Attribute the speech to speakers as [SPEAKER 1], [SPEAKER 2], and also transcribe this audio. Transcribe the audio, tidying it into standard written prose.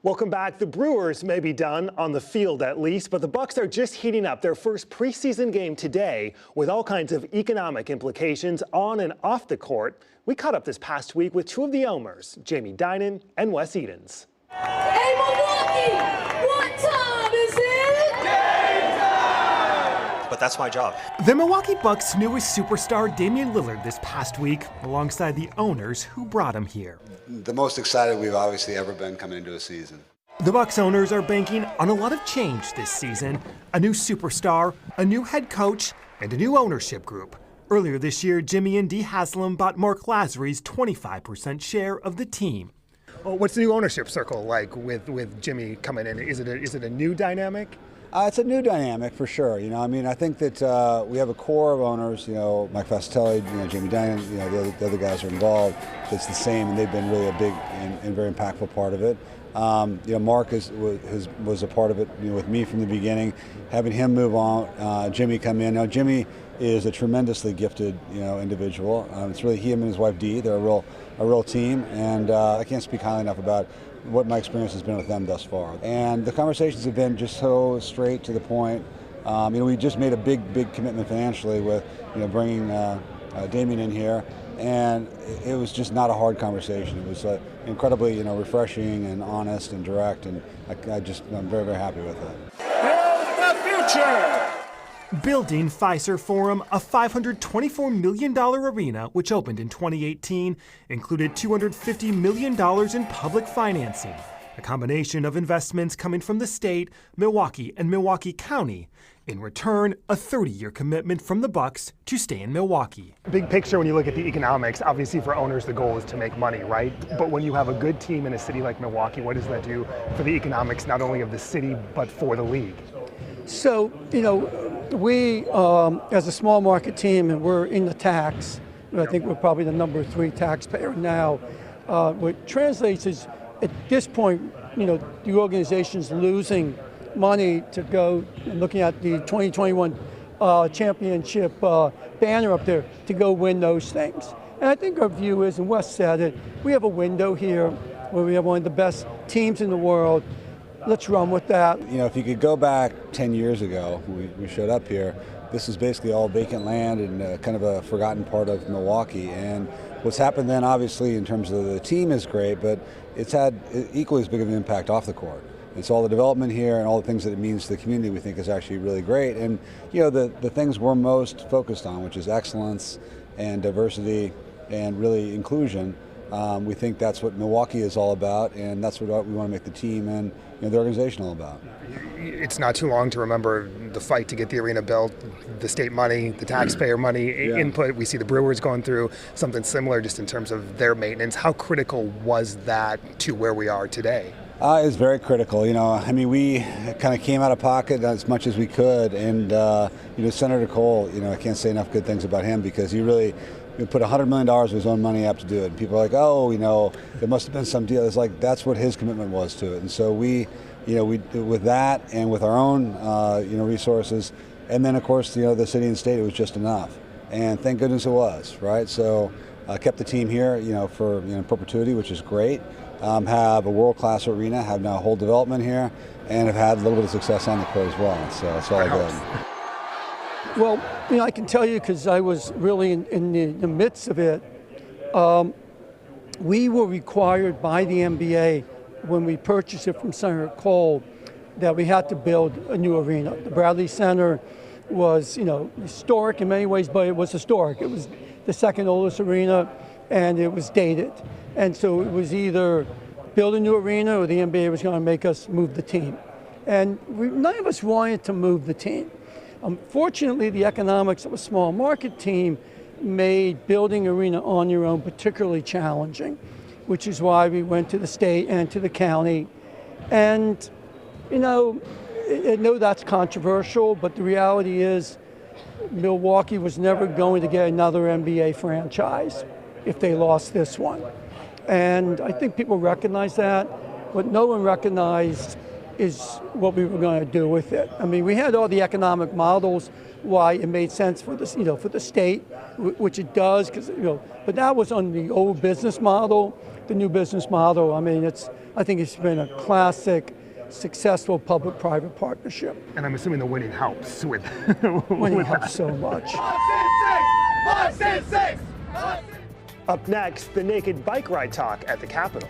[SPEAKER 1] Welcome back. The Brewers may be done on the field at least, but the Bucks are just heating up their first preseason game today with all kinds of economic implications on and off the court. We caught up this past week with two of the owners, Jamie Dimon and Wes Edens.
[SPEAKER 2] Hey Milwaukee, what time is it? Game time!
[SPEAKER 3] But that's my job.
[SPEAKER 4] The Milwaukee Bucks' newest superstar, Damian Lillard, this past week, alongside the owners who brought him here.
[SPEAKER 5] The most excited we've obviously ever been coming into a season.
[SPEAKER 4] The Bucks owners are banking on a lot of change this season. A new superstar, a new head coach, and a new ownership group. Earlier this year, Jimmy and Dee Haslam bought Mark Lasry's 25% share of the team.
[SPEAKER 1] Well, what's the new ownership circle like with Jimmy coming in? Is it a new dynamic?
[SPEAKER 5] It's a new dynamic for sure. I think that we have a core of owners. Mike Fascitelli, Jamie Dimon, the other guys are involved. It's the same, and they've been really a big and very impactful part of it. Mark was a part of it with me from the beginning. Having him move on, Jimmy come in. Now Jimmy is a tremendously gifted individual. It's really him and his wife Dee. They're a real team, and I can't speak highly enough about what my experience has been with them thus far. And the conversations have been just so straight to the point. We just made a big commitment financially with bringing Damian in here, and it was just not a hard conversation. It was incredibly refreshing and honest and direct, and I'm very happy with it.
[SPEAKER 2] Build the future!
[SPEAKER 4] Building Fiserv Forum, a $524 million arena which opened in 2018, included $250 million in public financing, a combination of investments coming from the state, Milwaukee, and Milwaukee County. In return, a 30-year commitment from the Bucks to stay in Milwaukee.
[SPEAKER 1] Big picture, when you look at the economics, obviously for owners the goal is to make money, right? But when you have a good team in a city like Milwaukee, what does that do for the economics not only of the city but for the league?
[SPEAKER 6] So, we, as a small market team, and we're in the tax, I think we're probably the number 3 taxpayer now. What translates is, at this point, the organization's losing money to go, looking at the 2021 championship banner up there, to go win those things. And I think our view is, and Wes said it, we have a window here where we have one of the best teams in the world. Let's run with that.
[SPEAKER 5] If you could go back 10 years ago, we showed up here, this was basically all vacant land and kind of a forgotten part of Milwaukee. And what's happened then, obviously, in terms of the team is great, but it's had equally as big of an impact off the court. It's all the development here and all the things that it means to the community we think is actually really great. And the things we're most focused on, which is excellence and diversity and really inclusion, we think that's what Milwaukee is all about, and that's what we want to make the team and the organization all about.
[SPEAKER 1] It's not too long to remember the fight to get the arena built, the state money, the taxpayer money input. We see the Brewers going through something similar just in terms of their maintenance. How critical was that to where we are today?
[SPEAKER 5] It's very critical. We kind of came out of pocket as much as we could, and Senator Cole, I can't say enough good things about him because he really put $100 million of his own money up to do it. And people are like, oh, there must have been some deal. It's like, that's what his commitment was to it. And so we with that and with our own, resources, and then of course, the city and state, it was just enough. And thank goodness it was, right? So kept the team here, for perpetuity, which is great. Have a world-class arena, have now a whole development here, and have had a little bit of success on the court as well. So it's all good.
[SPEAKER 6] Well, I can tell you because I was really in the midst of it. We were required by the NBA when we purchased it from Senator Cole that we had to build a new arena. The Bradley Center was, historic in many ways, but it was historic. It was the second oldest arena, and it was dated. And so it was either build a new arena or the NBA was going to make us move the team. And none of us wanted to move the team. Unfortunately, the economics of a small market team made building arena on your own particularly challenging, which is why we went to the state and to the county. And, I know that's controversial, but the reality is Milwaukee was never going to get another NBA franchise if they lost this one. And I think people recognize that. What no one recognized is what we were going to do with it. I mean, we had all the economic models why it made sense for this, for the state, which it does, because but that was on the old business model. The new business model, I mean, it's I think it's been a classic, successful public-private partnership.
[SPEAKER 1] And I'm assuming the winning helps with.
[SPEAKER 6] Winning helps so much.
[SPEAKER 2] Five, six, six.
[SPEAKER 1] Up next, the naked bike ride talk at the Capitol.